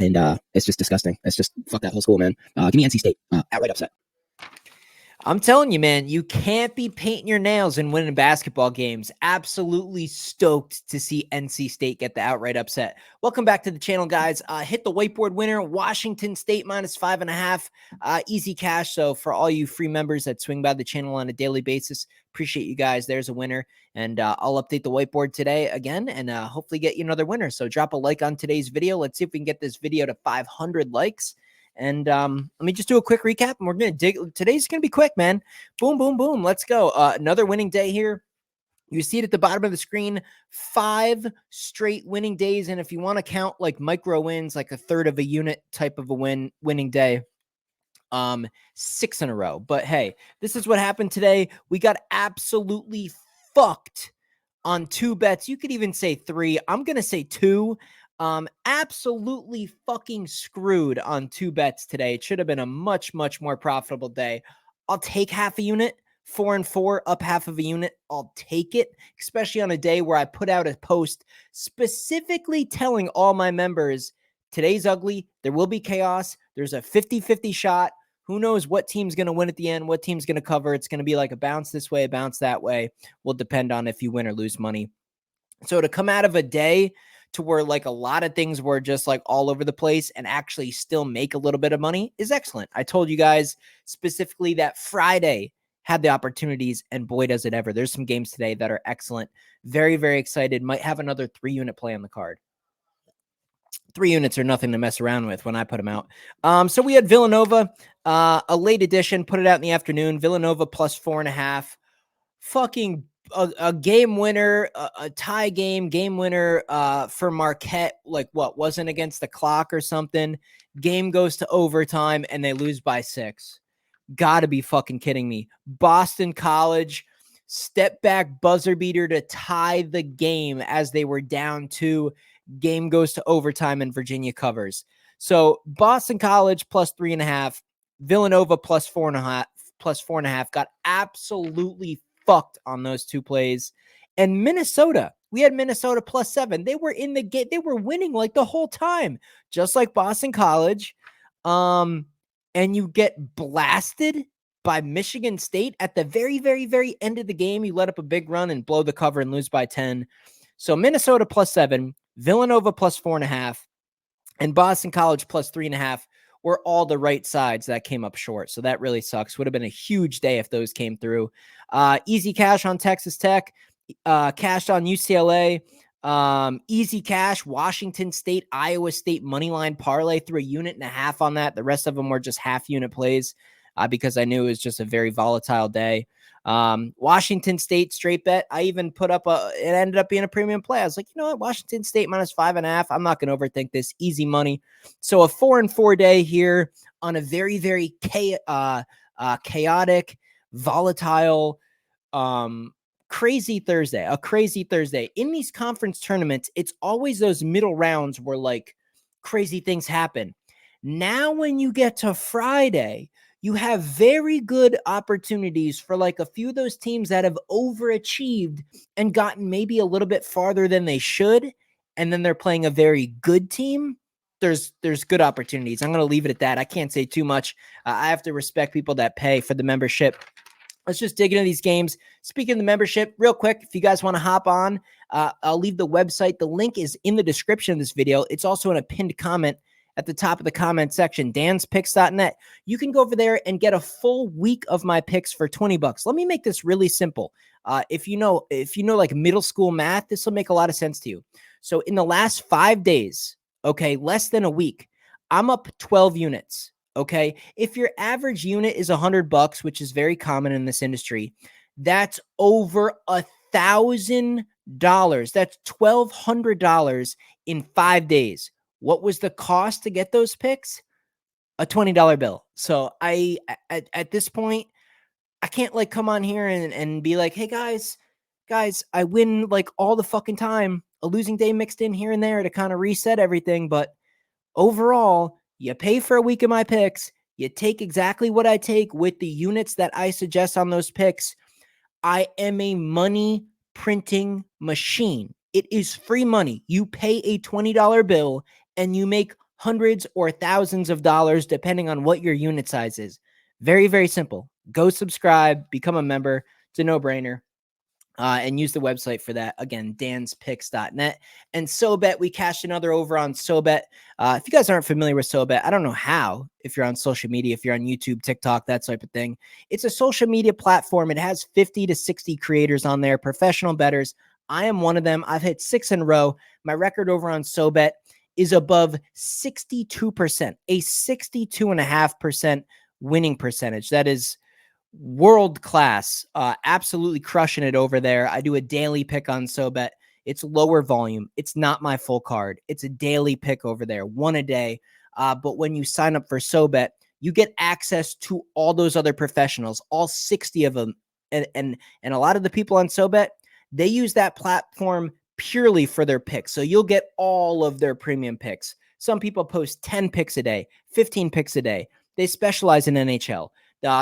And it's just disgusting. It's just fuck that whole school, man. Give me NC State. Outright upset. I'm telling you, man, you can't be painting your nails and winning basketball games. Absolutely stoked to see NC State get the outright upset. Welcome back to the channel, guys. Hit the whiteboard winner, Washington State -5.5. Easy cash. So for all you free members that swing by the channel on a daily basis, appreciate you guys. There's a winner. And I'll update the whiteboard today again and hopefully get you another winner. So drop a like on today's video. Let's see if we can get this video to 500 likes. And let me just do a quick recap, and we're going to dig. Today's going to be quick, man. Boom, boom, boom. Let's go. Another winning day here. You see it at the bottom of the screen, 5 straight winning days. And if you want to count like micro wins, like a third of a unit type of a winning day, 6 in a row. But hey, this is what happened today. We got absolutely fucked on 2 bets. You could even say 3. I'm going to say 2. Absolutely fucking screwed on 2 bets today. It should have been a much, much more profitable day. I'll take half a unit, 4 and 4, up half of a unit. I'll take it, especially on a day where I put out a post specifically telling all my members, today's ugly. There will be chaos. There's a 50-50 shot. Who knows what team's going to win at the end, what team's going to cover. It's going to be like a bounce this way, a bounce that way. Will depend on if you win or lose money. So to come out of a day to where like a lot of things were just like all over the place and actually still make a little bit of money is excellent. I told you guys specifically that Friday had the opportunities, and boy, does it ever. There's some games today that are excellent. Very, very excited. Might have another 3-unit play on the card. 3 units are nothing to mess around with when I put them out. So we had Villanova, a late edition, put it out in the afternoon. Villanova +4.5. Fucking a game winner, a tie game winner for Marquette, like what, wasn't against the clock or something. Game goes to overtime and they lose by 6. Gotta be fucking kidding me. Boston College, step back buzzer beater to tie the game as they were down 2. Game goes to overtime and Virginia covers. So Boston College +3.5, Villanova +4.5, got absolutely fucked on those 2 plays. And Minnesota, we had Minnesota +7. They were in the game. They were winning like the whole time, just like Boston College. And you get blasted by Michigan State at the very, very, very end of the game. You let up a big run and blow the cover and lose by 10. So Minnesota +7, Villanova +4.5, and Boston College +3.5 were all the right sides that came up short. So that really sucks. Would have been a huge day if those came through. Easy cash on Texas Tech, cashed on UCLA, easy cash, Washington State, Iowa State moneyline parlay, threw 1.5 units on that. The rest of them were just half unit plays because I knew it was just a very volatile day. Washington State straight bet. I even put up it ended up being a premium play. I was like, you know what? Washington State -5.5. I'm not going to overthink this. Easy money. So a 4 and 4 day here on a very, very chaotic, volatile, crazy Thursday, a crazy Thursday. In these conference tournaments, it's always those middle rounds where like crazy things happen. Now, when you get to Friday, you have very good opportunities for like a few of those teams that have overachieved and gotten maybe a little bit farther than they should. And then they're playing a very good team. There's good opportunities. I'm going to leave it at that. I can't say too much. I have to respect people that pay for the membership. Let's just dig into these games. Speaking of the membership, real quick, if you guys want to hop on, I'll leave the website. The link is in the description of this video. It's also in a pinned comment at the top of the comment section, danspicks.net. You can go over there and get a full week of my picks for $20. Let me make this really simple. If you know like middle school math, this will make a lot of sense to you. So in the last 5 days, okay, less than a week, I'm up 12 units. Okay. If your average unit is $100, which is very common in this industry, that's over $1,000. That's $1,200 in 5 days. What was the cost to get those picks? A $20 bill. So at this point, I can't like come on here and be like, hey guys, I win like all the fucking time. A losing day mixed in here and there to kind of reset everything. But overall, you pay for a week of my picks. You take exactly what I take with the units that I suggest on those picks. I am a money printing machine. It is free money. You pay a $20 bill and you make hundreds or thousands of dollars, depending on what your unit size is. Very, very simple. Go subscribe, become a member. It's a no-brainer. And use the website for that. Again, danspicks.net. And SoBet, we cashed another over on SoBet. If you guys aren't familiar with SoBet, I don't know how, if you're on social media, if you're on YouTube, TikTok, that type of thing. It's a social media platform. It has 50 to 60 creators on there, professional bettors. I am one of them. I've hit 6 in a row. My record over on SoBet is above 62%, a 62.5% winning percentage. That is world class, absolutely crushing it over there. I do a daily pick on SoBet. It's lower volume. It's not my full card. It's a daily pick over there, one a day. But when you sign up for SoBet, you get access to all those other professionals, all 60 of them. And a lot of the people on SoBet, they use that platform purely for their picks. So you'll get all of their premium picks. Some people post 10 picks a day, 15 picks a day. They specialize in NHL.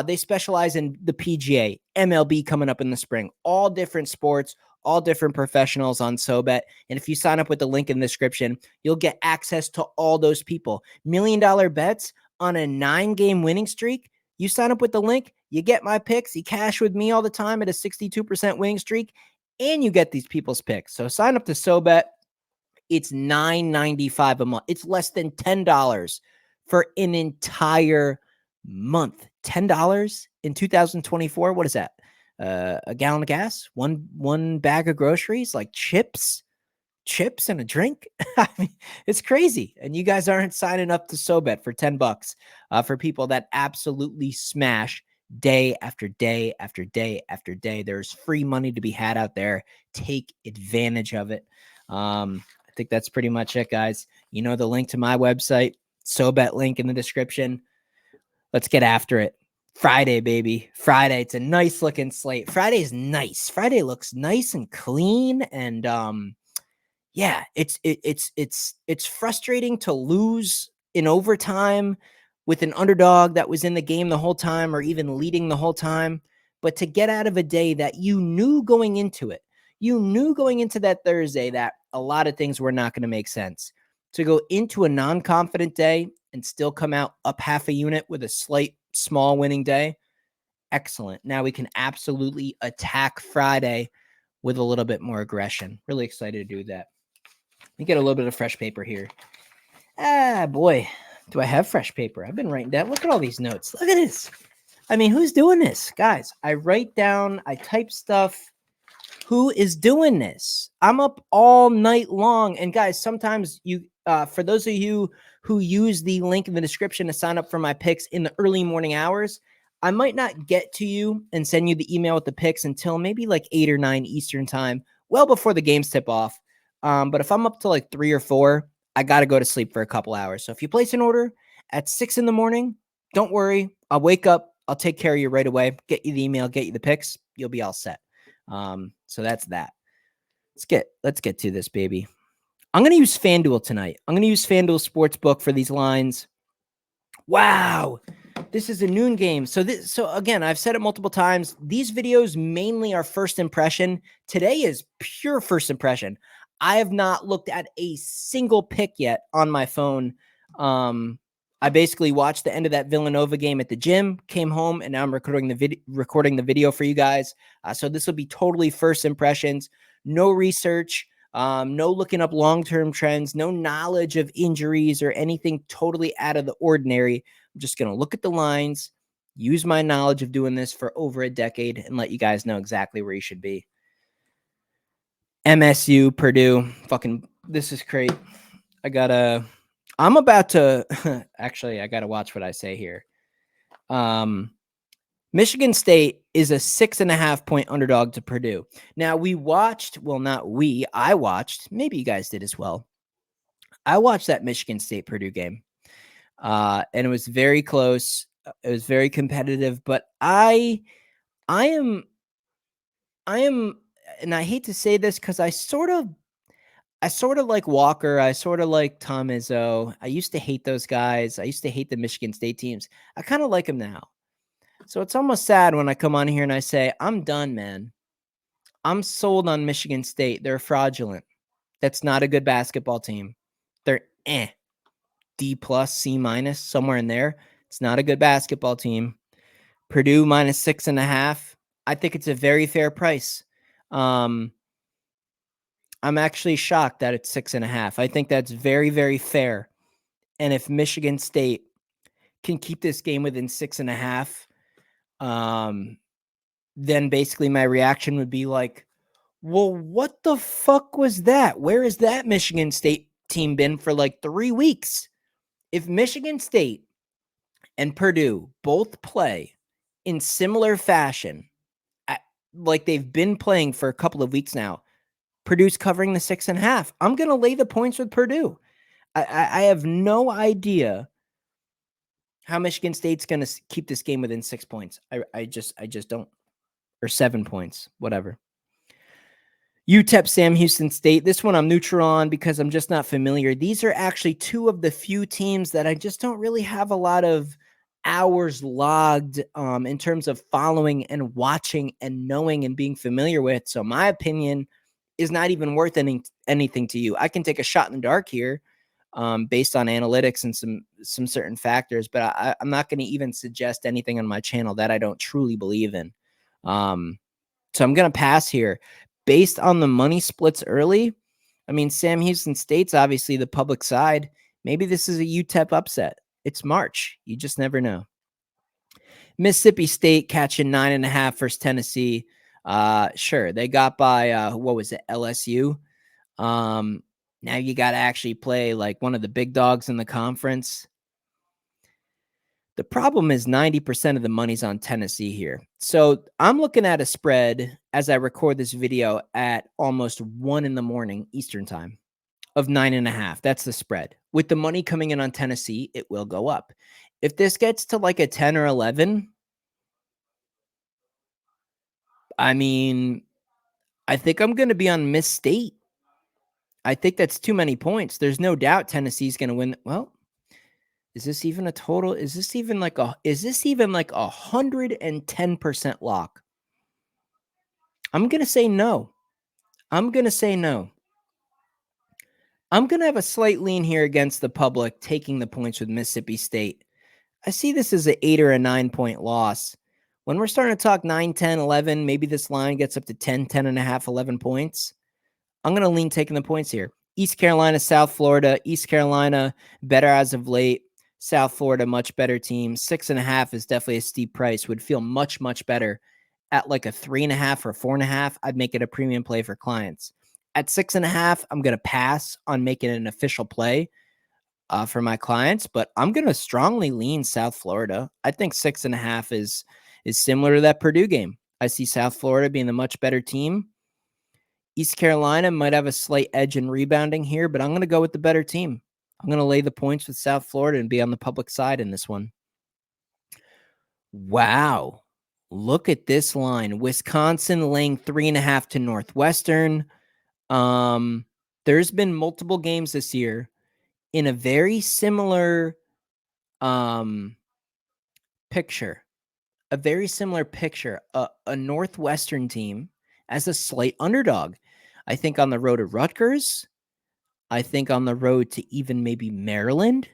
They specialize in the PGA, MLB coming up in the spring, all different sports, all different professionals on SoBet. And if you sign up with the link in the description, you'll get access to all those people. $1 million bets on a 9-game winning streak. You sign up with the link, you get my picks, you cash with me all the time at a 62% winning streak, and you get these people's picks. So sign up to SoBet. It's $9.95 a month. It's less than $10 for an entire month. $10 in 2024. What is that? A gallon of gas, one bag of groceries, like chips and a drink. I mean, it's crazy. And you guys aren't signing up to SoBet for $10 for people that absolutely smash day after day after day after day. There's free money to be had out there. Take advantage of it. I think that's pretty much it, guys. You know, the link to my website, SoBet link in the description. Let's get after it. Friday, baby. Friday. It's a nice looking slate. Friday is nice. Friday looks nice and clean. And yeah, it's frustrating to lose in overtime with an underdog that was in the game the whole time or even leading the whole time. But to get out of a day that you knew going into it, you knew going into that Thursday that a lot of things were not going to make sense. To go into a non-confident day and still come out up half a unit with a small winning day, excellent. Now we can absolutely attack Friday with a little bit more aggression. Really excited to do that. Let me get a little bit of fresh paper here. Boy, do I have fresh paper. I've been writing down. Look at all these notes. Look at this. I mean, who's doing this? Guys, I write down, I type stuff. Who is doing this? I'm up all night long. And guys, sometimes you, for those of you who use the link in the description to sign up for my picks in the early morning hours, I might not get to you and send you the email with the picks until maybe like 8 or 9 Eastern time, well before the games tip off. But if I'm up to like 3 or 4, I got to go to sleep for a couple hours. So if you place an order at 6 in the morning, don't worry. I'll wake up. I'll take care of you right away. Get you the email, get you the picks. You'll be all set. So that's that. Let's get to this, baby. I'm going to use FanDuel tonight. I'm going to use FanDuel Sportsbook for these lines. Wow. This is a noon game. So again, I've said it multiple times. These videos mainly are first impression. Today is pure first impression. I have not looked at a single pick yet on my phone. I basically watched the end of that Villanova game at the gym, came home, and now I'm recording the video for you guys. So this will be totally first impressions, no research, no looking up long-term trends, no knowledge of injuries or anything totally out of the ordinary. I'm just going to look at the lines, use my knowledge of doing this for over a decade, and let you guys know exactly where you should be. MSU, Purdue, this is great. I'm about to, actually, I got to watch what I say here. Michigan State is a 6.5 point underdog to Purdue. Now I watched, maybe you guys did as well. I watched that Michigan State Purdue game. And it was very close. It was very competitive, but I am, and I hate to say this because I sort of like Walker. I sort of like Tom Izzo. I used to hate those guys. I used to hate the Michigan State teams. I kind of like them now. So it's almost sad when I come on here and I say, I'm done, man. I'm sold on Michigan State. They're fraudulent. That's not a good basketball team. They're D plus, C minus, somewhere in there. It's not a good basketball team. Purdue minus 6.5. I think it's a very fair price. I'm actually shocked that it's 6.5. I think that's very, very fair. And if Michigan State can keep this game within 6.5, then basically my reaction would be like, well, what the fuck was that? Where has that Michigan State team been for like 3 weeks? If Michigan State and Purdue both play in similar fashion, like they've been playing for a couple of weeks now, Purdue's covering the 6.5. I'm going to lay the points with Purdue. I have no idea how Michigan State's going to keep this game within 6 points. I just don't. Or 7 points, whatever. UTEP, Sam Houston State. This one I'm neutral on because I'm just not familiar. These are actually two of the few teams that I just don't really have a lot of hours logged in terms of following and watching and knowing and being familiar with. So my opinion is not even worth anything to you. I can take a shot in the dark here based on analytics and some certain factors, but I'm not going to even suggest anything on my channel that I don't truly believe in. So I'm going to pass here. Based on the money splits early, I mean, Sam Houston State's obviously the public side. Maybe this is a UTEP upset. It's March. You just never know. Mississippi State catching 9.5 versus Tennessee. Sure, they got by, what was it, LSU? Now you got to actually play like one of the big dogs in the conference. The problem is 90% of the money's on Tennessee here. So I'm looking at a spread as I record this video at almost 1 a.m. Eastern time of 9.5. That's the spread. With the money coming in on Tennessee, it will go up. If this gets to like a 10 or 11, I mean, I think I'm going to be on Miss State. I think that's too many points. There's no doubt Tennessee's going to win. Well, is this even a total? Is this even like 110% lock? I'm going to say no. I'm going to have a slight lean here against the public taking the points with Mississippi State. I see this as an 8 or a 9 point loss. When we're starting to talk 9, 10, 11, maybe this line gets up to 10, 10 and a half, 11 points. I'm going to lean taking the points here. East Carolina, South Florida. East Carolina, better as of late. South Florida, much better team. 6.5 is definitely a steep price. Would feel much, much better at like a 3.5 or 4.5. I'd make it a premium play for clients. At 6.5, I'm going to pass on making an official play for my clients, but I'm going to strongly lean South Florida. I think 6.5 is similar to that Purdue game. I see South Florida being the much better team. East Carolina might have a slight edge in rebounding here, but I'm going to go with the better team. I'm going to lay the points with South Florida and be on the public side in this one. Wow. Look at this line. Wisconsin laying 3.5 to Northwestern. There's been multiple games this year in a very similar picture. A very similar picture. A Northwestern team as a slight underdog. I think on the road to Rutgers. I think on the road to even maybe Maryland.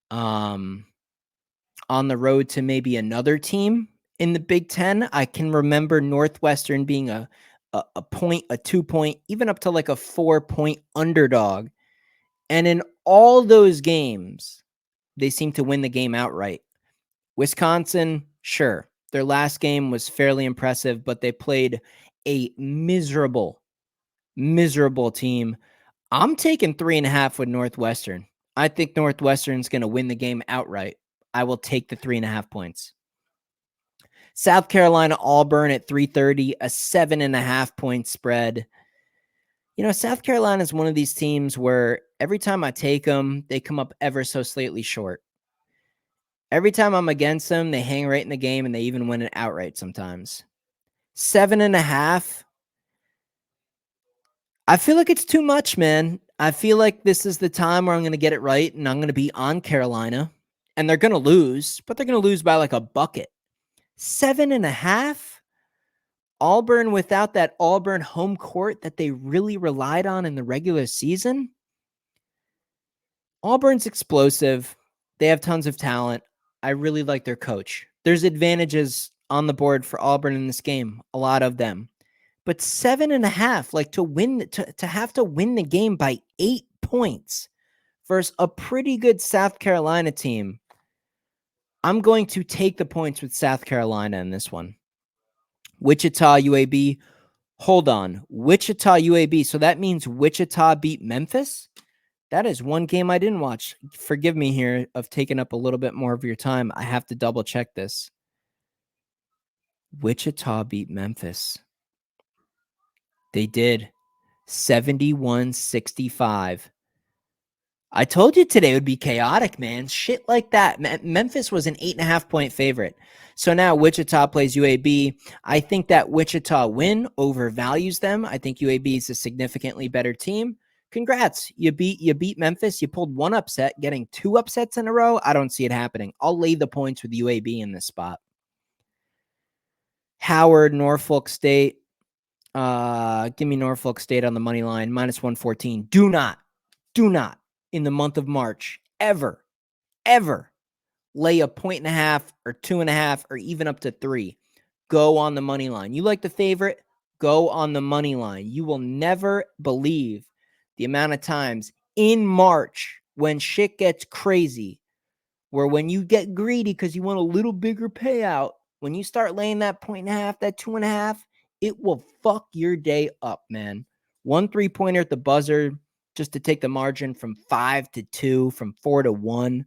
On the road to maybe another team in the Big Ten. I can remember Northwestern being a point, a 2 point, even up to like a 4 point underdog. And in all those games, they seem to win the game outright. Wisconsin, sure. Their last game was fairly impressive, but they played a miserable team. I'm taking 3.5 with Northwestern. I think Northwestern's going to win the game outright. I will take the 3.5 points. South Carolina, Auburn at 3:30, a 7.5 point spread. You know, South Carolina is one of these teams where every time I take them, they come up ever so slightly short. Every time I'm against them, they hang right in the game and they even win it outright sometimes. 7.5. I feel like it's too much, man. I feel like this is the time where I'm going to get it right and I'm going to be on Carolina and they're going to lose, but they're going to lose by like a bucket. 7.5. Auburn without that Auburn home court that they really relied on in the regular season. Auburn's explosive. They have tons of talent. I really like their coach. There's advantages on the board for Auburn in this game, a lot of them. But 7.5, like to have to win the game by 8 points versus a pretty good South Carolina team. I'm going to take the points with South Carolina in this one. Wichita, UAB. Hold on. Wichita, UAB. So that means Wichita beat Memphis? That is one game I didn't watch. Forgive me here of taking up a little bit more of your time. I have to double check this. Wichita beat Memphis. They did. 71-65. I told you today would be chaotic, man. Shit like that. Memphis was an 8.5-point favorite. So now Wichita plays UAB. I think that Wichita win overvalues them. I think UAB is a significantly better team. Congrats. You beat Memphis. You pulled one upset. Getting 2 upsets in a row, I don't see it happening. I'll lay the points with UAB in this spot. Howard, Norfolk State. Give me Norfolk State on the money line, -114. Do not in the month of March ever lay a 1.5 or 2.5 or even up to 3. Go on the money line. You like the favorite? Go on the money line. You will never believe the amount of times in March when shit gets crazy, where when you get greedy because you want a little bigger payout, when you start laying that 1.5, that 2.5, it will fuck your day up, man. 1 3-pointer at the buzzer just to take the margin from 5 to 2, from 4 to 1.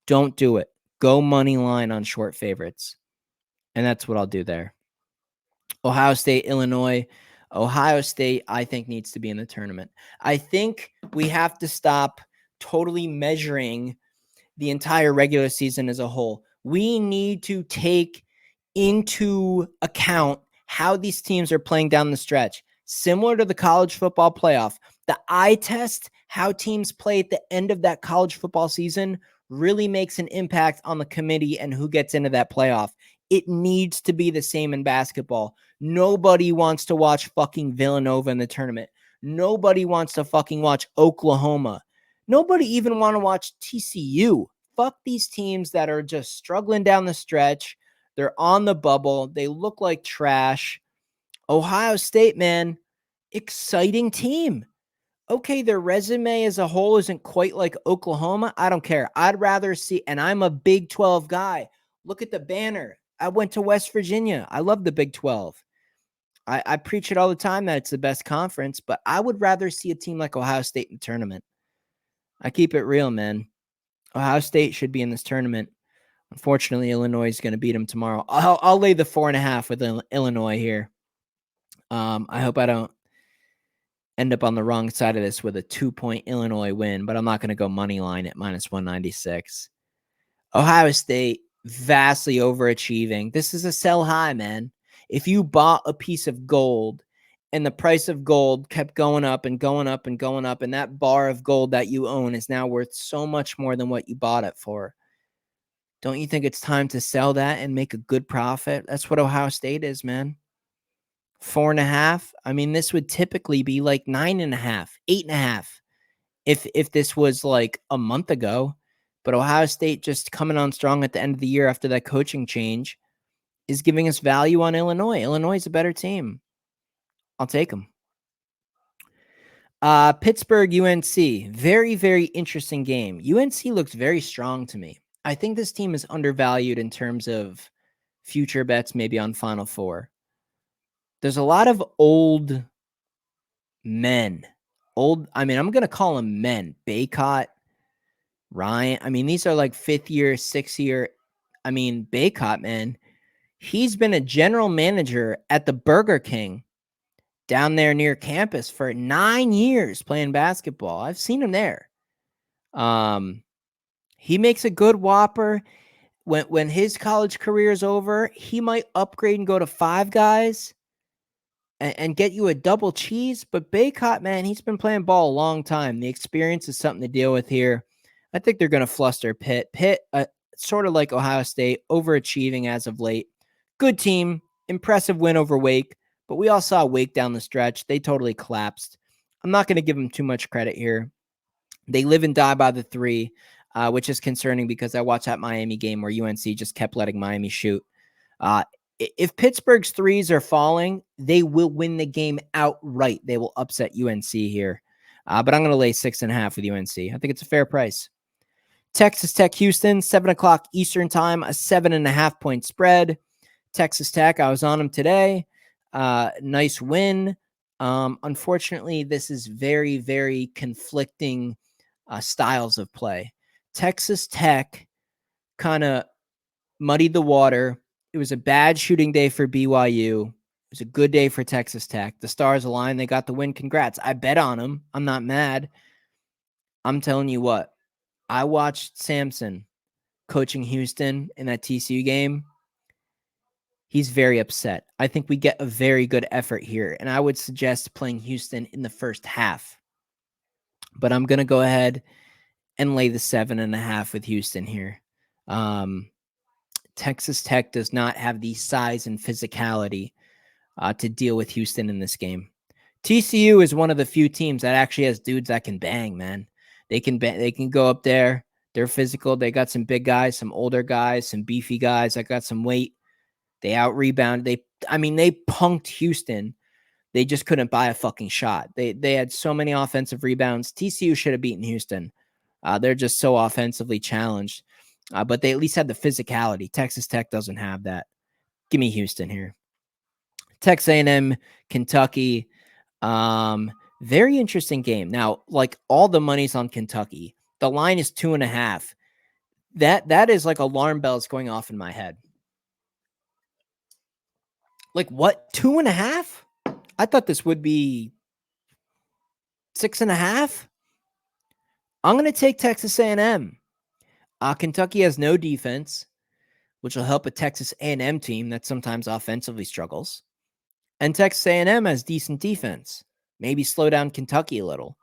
Don't do it. Go money line on short favorites. And that's what I'll do there. Ohio State, Illinois. Ohio State, I think, needs to be in the tournament. I think we have to stop totally measuring the entire regular season as a whole. We need to take into account how these teams are playing down the stretch. Similar to the college football playoff, the eye test, how teams play at the end of that college football season, really makes an impact on the committee and who gets into that playoff. It needs to be the same in basketball. Nobody wants to watch fucking Villanova in the tournament. Nobody wants to fucking watch Oklahoma. Nobody even want to watch TCU. Fuck these teams that are just struggling down the stretch. They're on the bubble. They look like trash. Ohio State, man, exciting team. Okay, their resume as a whole isn't quite like Oklahoma. I don't care. I'd rather see, and I'm a Big 12 guy. Look at the banner. I went to West Virginia. I love the Big 12. I preach it all the time that it's the best conference, but I would rather see a team like Ohio State in the tournament. I keep it real, man. Ohio State should be in this tournament. Unfortunately, Illinois is going to beat them tomorrow. I'll lay the 4.5 with Illinois here. I hope I don't end up on the wrong side of this with a 2-point Illinois win, but I'm not going to go money line at -196. Ohio State, vastly overachieving. This is a sell high, man. If you bought a piece of gold and the price of gold kept going up and going up and going up, and that bar of gold that you own is now worth so much more than what you bought it for, don't you think it's time to sell that and make a good profit? That's what Ohio State is, man. 4.5. I mean, this would typically be like 9.5, 8.5 if this was like a month ago. But Ohio State just coming on strong at the end of the year after that coaching change is giving us value on Illinois. Illinois is a better team. I'll take them. Pittsburgh, UNC. Very, very interesting game. UNC looks very strong to me. I think this team is undervalued in terms of future bets, maybe on Final Four. There's a lot of old men. I'm going to call them men. Baycott, Ryan. I mean, these are like 5th year, 6th year. I mean, Baycott, man, he's been a general manager at the Burger King down there near campus for 9 years playing basketball. I've seen him there. He makes a good Whopper. When his college career is over, he might upgrade and go to Five Guys and get you a double cheese. But Baycott, man, he's been playing ball a long time. The experience is something to deal with here. I think they're going to fluster Pitt. Pitt, sort of like Ohio State, overachieving as of late. Good team, impressive win over Wake, but we all saw Wake down the stretch. They totally collapsed. I'm not going to give them too much credit here. They live and die by the 3, which is concerning because I watched that Miami game where UNC just kept letting Miami shoot. If Pittsburgh's 3s are falling, they will win the game outright. They will upset UNC here. But I'm going to lay 6.5 with UNC. I think it's a fair price. Texas Tech, Houston, 7 o'clock Eastern time, a 7.5 point spread. Texas Tech, I was on them today. Nice win. Unfortunately, this is very, very conflicting styles of play. Texas Tech kind of muddied the water. It was a bad shooting day for BYU. It was a good day for Texas Tech. The stars aligned. They got the win. Congrats. I bet on them. I'm not mad. I'm telling you what. I watched Sampson coaching Houston in that TCU game. He's very upset. I think we get a very good effort here, and I would suggest playing Houston in the first half. But I'm going to go ahead and lay the 7.5 with Houston here. Texas Tech does not have the size and physicality to deal with Houston in this game. TCU is one of the few teams that actually has dudes that can bang, man. They can go up there. They're physical. They got some big guys, some older guys, some beefy guys that got some weight. They out-rebound. They punked Houston. They just couldn't buy a fucking shot. They had so many offensive rebounds. TCU should have beaten Houston. They're just so offensively challenged. But they at least had the physicality. Texas Tech doesn't have that. Give me Houston here. Texas A&M, Kentucky. Very interesting game. Now, like all the money's on Kentucky. The line is 2.5. That is like alarm bells going off in my head. Like what? 2.5? I thought this would be 6.5. I'm going to take Texas A&M. Kentucky has no defense, which will help a Texas A&M team that sometimes offensively struggles. And Texas A&M has decent defense. Maybe slow down Kentucky a little.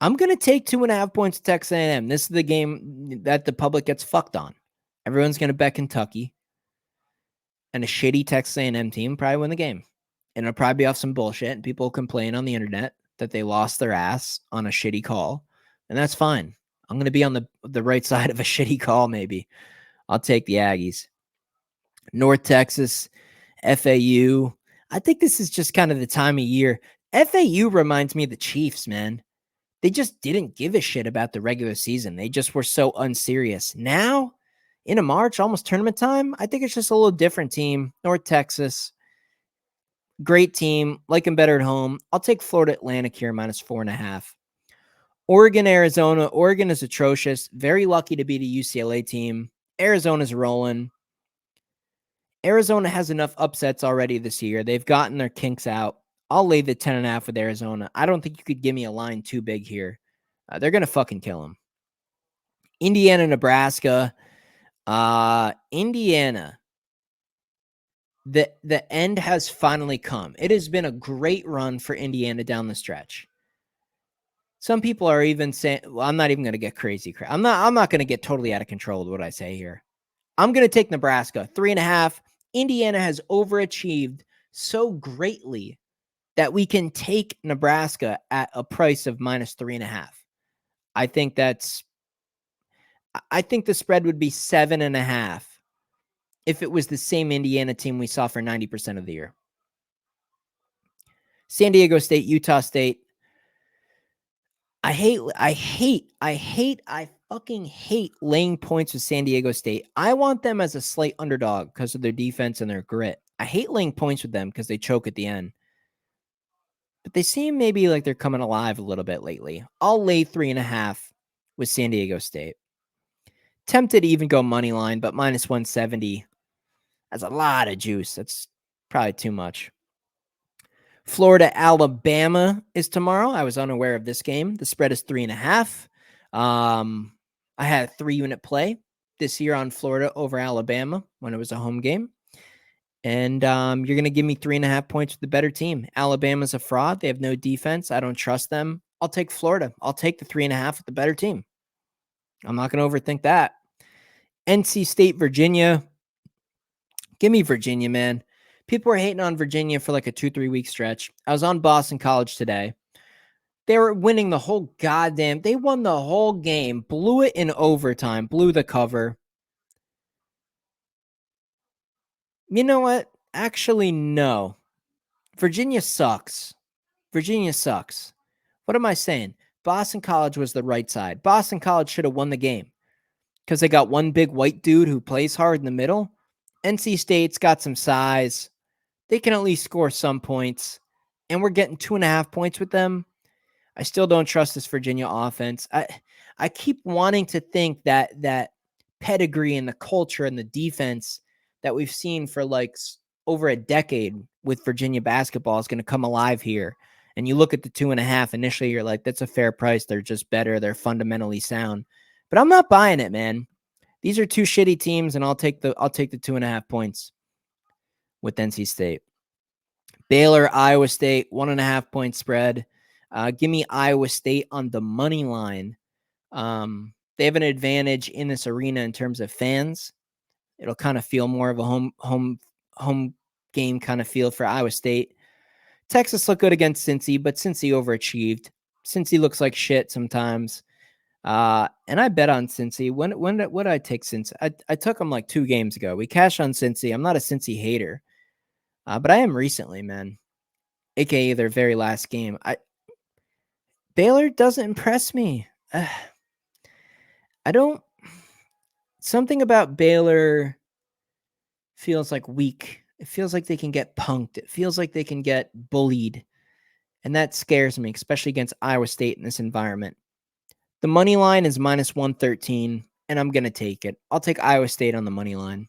I'm going to take 2.5 points to Texas A&M. This is the game that the public gets fucked on. Everyone's going to bet Kentucky. And a shitty Texas A&M team probably win the game. And it'll probably be off some bullshit. And people complain on the internet that they lost their ass on a shitty call. And that's fine. I'm going to be on the right side of a shitty call maybe. I'll take the Aggies. North Texas, FAU. I think this is just kind of the time of year. FAU reminds me of the Chiefs, man. They just didn't give a shit about the regular season. They just were so unserious. Now, in March, almost tournament time, I think it's just a little different team. North Texas, great team. Like them better at home. I'll take Florida Atlantic here, -4.5. Oregon, Arizona. Oregon is atrocious. Very lucky to beat a UCLA team. Arizona's rolling. Arizona has enough upsets already this year. They've gotten their kinks out. I'll lay the 10.5 with Arizona. I don't think you could give me a line too big here. They're going to fucking kill them. Indiana, Nebraska. Indiana. The end has finally come. It has been a great run for Indiana down the stretch. Some people are even saying, well, I'm not even going to get crazy. I'm not going to get totally out of control with what I say here. I'm going to take Nebraska, 3.5. Indiana has overachieved so greatly that we can take Nebraska at a price of -3.5. I think the spread would be 7.5 if it was the same Indiana team we saw for 90% of the year. San Diego State, Utah State. I fucking hate laying points with San Diego State. I want them as a slight underdog because of their defense and their grit. I hate laying points with them because they choke at the end. But they seem maybe like they're coming alive a little bit lately. I'll lay 3.5 with San Diego State. Tempted to even go money line, but -170. That's a lot of juice. That's probably too much. Florida, Alabama is tomorrow. I was unaware of this game. The spread is 3.5. I had a 3-unit play this year on Florida over Alabama when it was a home game. And you're going to give me 3.5 points with the better team. Alabama's a fraud. They have no defense. I don't trust them. I'll take Florida. I'll take the 3.5 with the better team. I'm not going to overthink that. NC State, Virginia. Give me Virginia, man. People were hating on Virginia for like a 2-3 week stretch. I was on Boston College today. They were winning the whole goddamn. They won the whole game, blew it in overtime, blew the cover. You know what? Actually, no. Virginia sucks. Virginia sucks. What am I saying? Boston College was the right side. Boston College should have won the game because they got one big white dude who plays hard in the middle. NC State's got some size. They can at least score some points. And we're getting 2.5 points with them. I still don't trust this Virginia offense. I keep wanting to think that pedigree and the culture and the defense that we've seen for like over a decade with Virginia basketball is going to come alive here. And you look at the 2.5 initially, you're like, that's a fair price. They're just better. They're fundamentally sound. But I'm not buying it, man. These are two shitty teams, and I'll take the 2.5 points with NC State. Baylor, Iowa State, 1.5 point spread. Give me Iowa State on the money line. They have an advantage in this arena in terms of fans. It'll kind of feel more of a home game kind of feel for Iowa State. Texas looked good against Cincy, but Cincy overachieved. Cincy looks like shit sometimes. And I bet on Cincy. When did I take Cincy? I took them like 2 games ago. We cashed on Cincy. I'm not a Cincy hater, but I am recently, man. AKA their very last game. Baylor doesn't impress me. I don't. Something about Baylor feels like weak. It feels like they can get punked. It feels like they can get bullied. And that scares me, especially against Iowa State in this environment. The money line is minus 113, and I'm going to take it. I'll take Iowa State on the money line.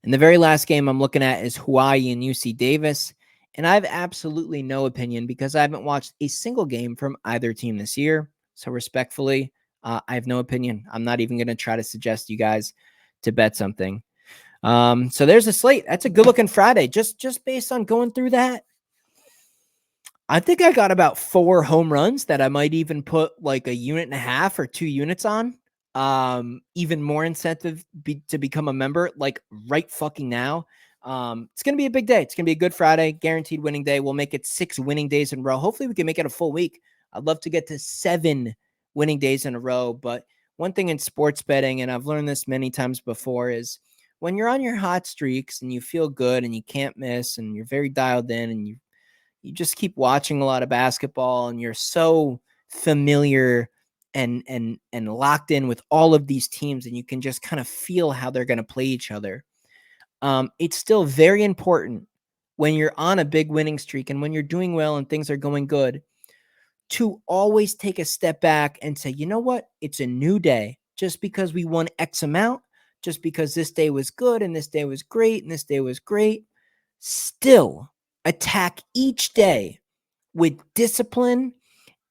And the very last game I'm looking at is Hawaii and UC Davis. And I have absolutely no opinion because I haven't watched a single game from either team this year. So respectfully, I have no opinion. I'm not even going to try to suggest you guys to bet something. So there's a slate. That's a good looking Friday. Just based on going through that, I think I got about 4 home runs that I might even put like 1.5 units or 2 units on. Even more incentive to become a member, like right fucking now. It's going to be a big day. It's going to be a good Friday, guaranteed winning day. We'll make it 6 winning days in a row. Hopefully we can make it a full week. I'd love to get to 7 winning days in a row. But one thing in sports betting, and I've learned this many times before, is when you're on your hot streaks and you feel good and you can't miss and you're very dialed in and you just keep watching a lot of basketball and you're so familiar and locked in with all of these teams, and you can just kind of feel how they're going to play each other. It's still very important when you're on a big winning streak and when you're doing well and things are going good to always take a step back and say, you know what? It's a new day. Just because we won X amount, just because this day was good and this day was great and this day was great, still attack each day with discipline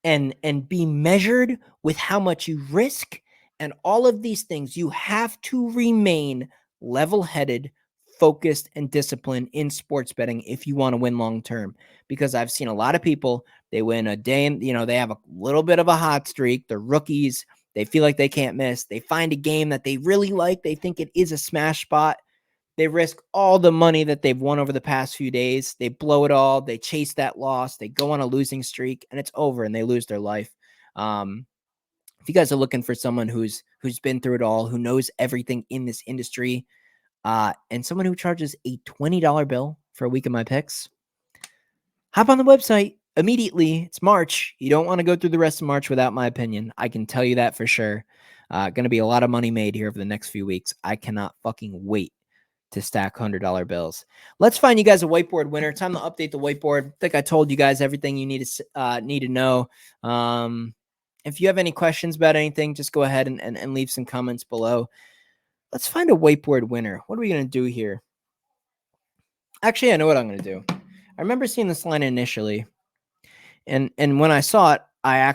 and be measured with how much you risk and all of these things. You have to remain level-headed, focused, and disciplined in sports betting if you want to win long term. Because I've seen a lot of people, they win a day and they have a little bit of a hot streak. They're rookies. They feel like they can't miss. They find a game that they really like. They think it is a smash spot. They risk all the money that they've won over the past few days. They blow it all. They chase that loss. They go on a losing streak, and it's over, and they lose their life. If you guys are looking for someone who's been through it all, who knows everything in this industry, and someone who charges a $20 bill for a week of my picks, hop on the website immediately. It's March. You don't want to go through the rest of March without my opinion. I can tell you that for sure. Going to be a lot of money made here over the next few weeks. I cannot fucking wait to stack $100 bills. Let's find you guys a whiteboard winner. Time to update the whiteboard. I think I told you guys everything you need to know. If you have any questions about anything, just go ahead and leave some comments below. Let's find a whiteboard winner. What are we going to do here? Actually, I know what I'm going to do. I remember seeing this line initially, and when I saw it, I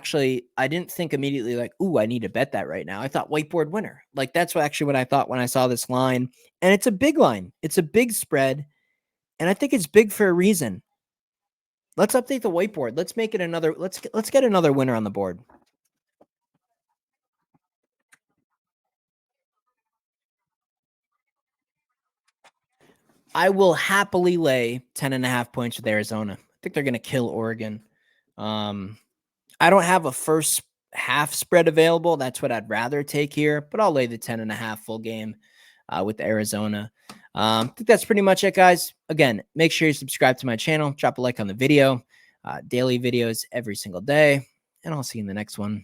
didn't think immediately like, ooh, I need to bet that right now. I thought whiteboard winner. Like that's actually what I thought when I saw this line. And it's a big line. It's a big spread. And I think it's big for a reason. Let's update the whiteboard. Let's make it another. Let's get another winner on the board. I will happily lay 10.5 points with Arizona. I think they're going to kill Oregon. I don't have a first half spread available. That's what I'd rather take here, but I'll lay the 10.5 full game with Arizona. I think that's pretty much it, guys. Again, make sure you subscribe to my channel, drop a like on the video, daily videos every single day, and I'll see you in the next one.